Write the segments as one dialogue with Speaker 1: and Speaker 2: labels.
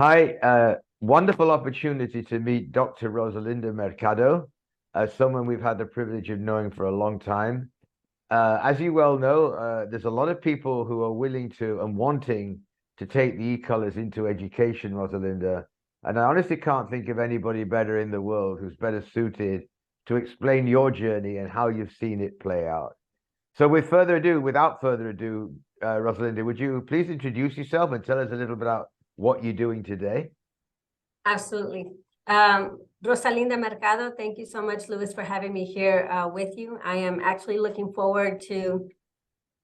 Speaker 1: Hi, wonderful opportunity to meet Dr. Rosalinda Mercado, someone we've had the privilege of knowing for a long time. As you well know, there's a lot of people who are willing to and wanting to take the e-colors into education, Rosalinda. And I honestly can't think of anybody better in the world who's better suited to explain your journey and how you've seen it play out. So without further ado, Rosalinda, would you please introduce yourself and tell us a little bit about what you're doing today?
Speaker 2: Absolutely. Rosalinda Mercado, thank you so much, Louis, for having me here with you. I am actually looking forward to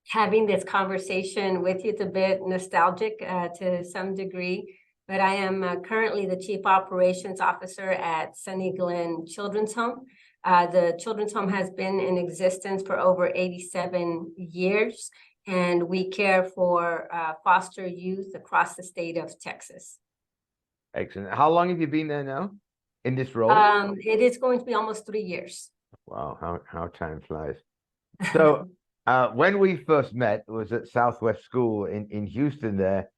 Speaker 2: having this conversation with you. It's a bit nostalgic to some degree, but I am currently the Chief Operations Officer at Sunny Glen Children's Home. The Children's Home has been in existence for over 87 years, and we care for foster youth across the state of Texas.
Speaker 1: Excellent. How long have you been there now in this role?
Speaker 2: It is going to be almost 3 years.
Speaker 1: Wow, how time flies. So when we first met was at Southwest School in Houston there.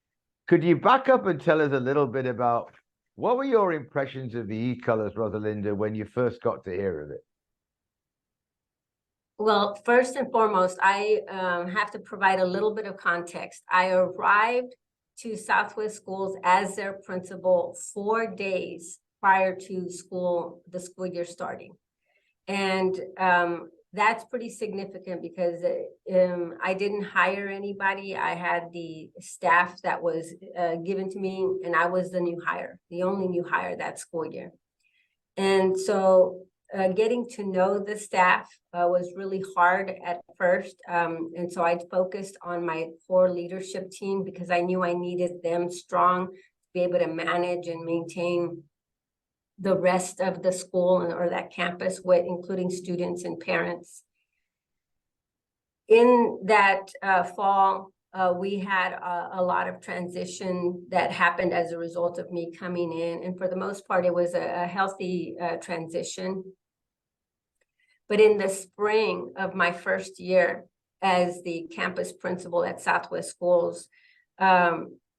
Speaker 1: Could you back up and tell us a little bit about what were your impressions of the e-colors, Rosalinda, when you first got to hear of it?
Speaker 2: Well, first and foremost, I have to provide a little bit of context. I arrived to Southwest Schools as their principal 4 days prior to the school year starting. And that's pretty significant because I didn't hire anybody. I had the staff that was given to me, and I was the new hire, the only new hire that school year. And so getting to know the staff was really hard at first. And so I focused on my core leadership team because I knew I needed them strong to be able to manage and maintain the rest of the school or that campus, with including students and parents. In that fall, we had a lot of transition that happened as a result of me coming in. And for the most part, it was a healthy transition. But in the spring of my first year as the campus principal at Southwest Schools,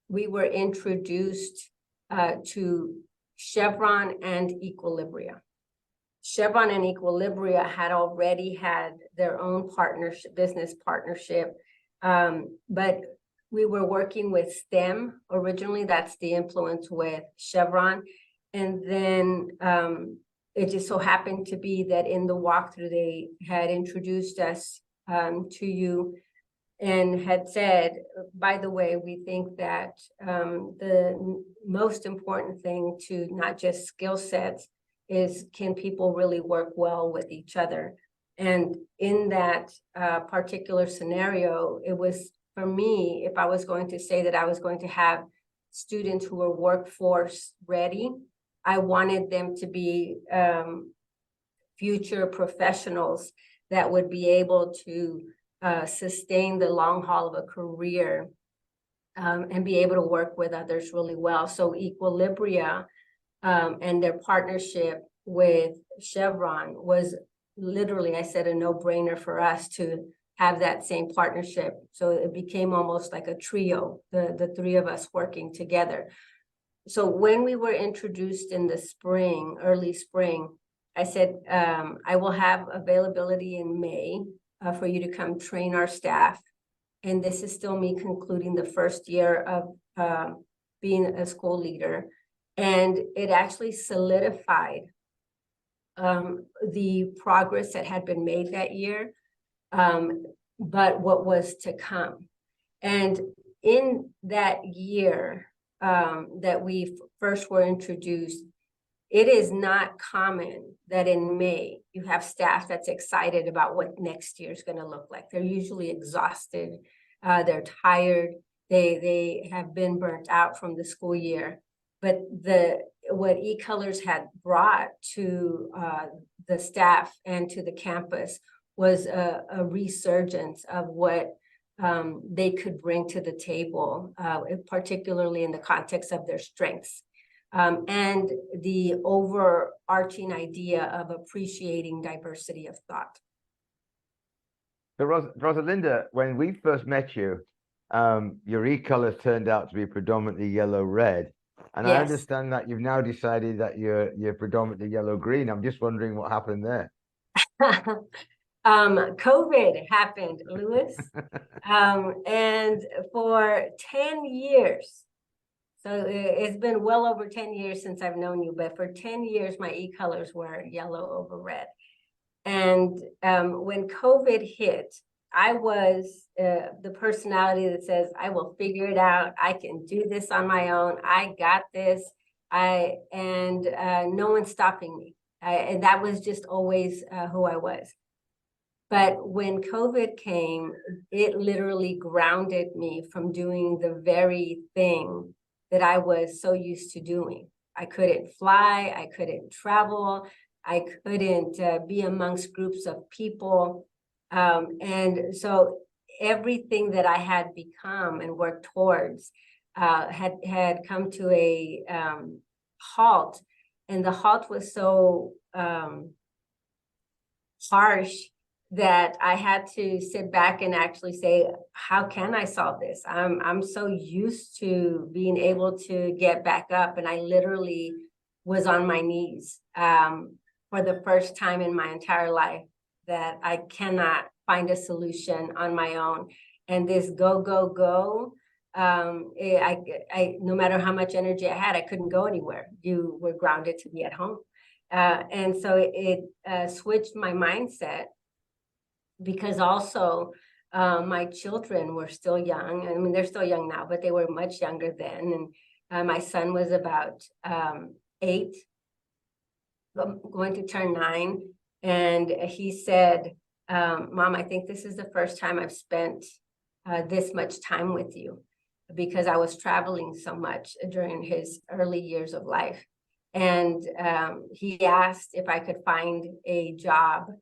Speaker 2: we were introduced to Chevron and Equilibria. Chevron and Equilibria had already had their own business partnership, but we were working with STEM originally. That's the influence with Chevron. And then it just so happened to be that in the walkthrough, they had introduced us to you and had said, by the way, we think that the most important thing to not just skill sets is, can people really work well with each other? And in that particular scenario, it was, for me, if I was going to say that I was going to have students who were workforce ready, I wanted them to be future professionals that would be able to sustain the long haul of a career and be able to work with others really well. So Equilibria and their partnership with Chevron was literally, I said, a no-brainer for us to have that same partnership. So it became almost like a trio, the three of us working together. So when we were introduced in the spring, early spring, I said, I will have availability in May for you to come train our staff. And this is still me concluding the first year of being a school leader. And it actually solidified the progress that had been made that year, but what was to come. And in that year that we first were introduced, it is not common that in May you have staff that's excited about what next year is going to look like. They're usually exhausted, they're tired, they have been burnt out from the school year. But what E-Colors had brought to the staff and to the campus was a resurgence of what they could bring to the table, particularly in the context of their strengths. And the overarching idea of appreciating diversity of thought.
Speaker 1: So Rosalinda, when we first met you, your e-colors turned out to be predominantly yellow-red. And I
Speaker 2: Yes.
Speaker 1: understand that you've now decided that you're predominantly yellow-green. I'm just wondering what happened there.
Speaker 2: COVID happened, Lewis. And for 10 years, so it's been well over 10 years since I've known you, but for 10 years, my e-colors were yellow over red. And when COVID hit, I was the personality that says, I will figure it out. I can do this on my own. I got this. No one's stopping me. And that was just always who I was. But when COVID came, it literally grounded me from doing the very thing that I was so used to doing. I couldn't fly, I couldn't travel, I couldn't be amongst groups of people. And so everything that I had become and worked towards had come to a halt. And the halt was so harsh that I had to sit back and actually say, how can I solve this? I'm so used to being able to get back up, and I literally was on my knees for the first time in my entire life, that I cannot find a solution on my own. And this go, go, go, no matter how much energy I had, I couldn't go anywhere. You were grounded to be at home. And so it switched my mindset, because also my children were still young. I mean, they're still young now, but they were much younger then. And my son was about 8, going to turn 9. And he said, Mom, I think this is the first time I've spent this much time with you, because I was traveling so much during his early years of life. And he asked if I could find a job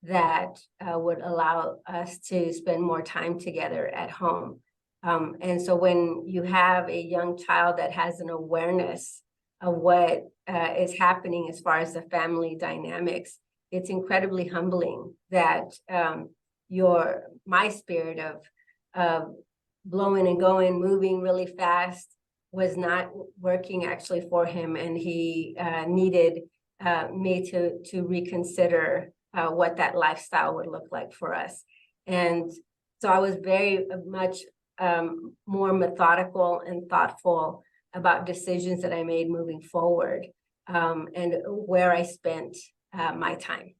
Speaker 2: that would allow us to spend more time together at home. And so when you have a young child that has an awareness of what is happening as far as the family dynamics, it's incredibly humbling that my spirit of blowing and going, moving really fast, was not working actually for him, and he needed me to reconsider what that lifestyle would look like for us. And so I was very much more methodical and thoughtful about decisions that I made moving forward, and where I spent my time.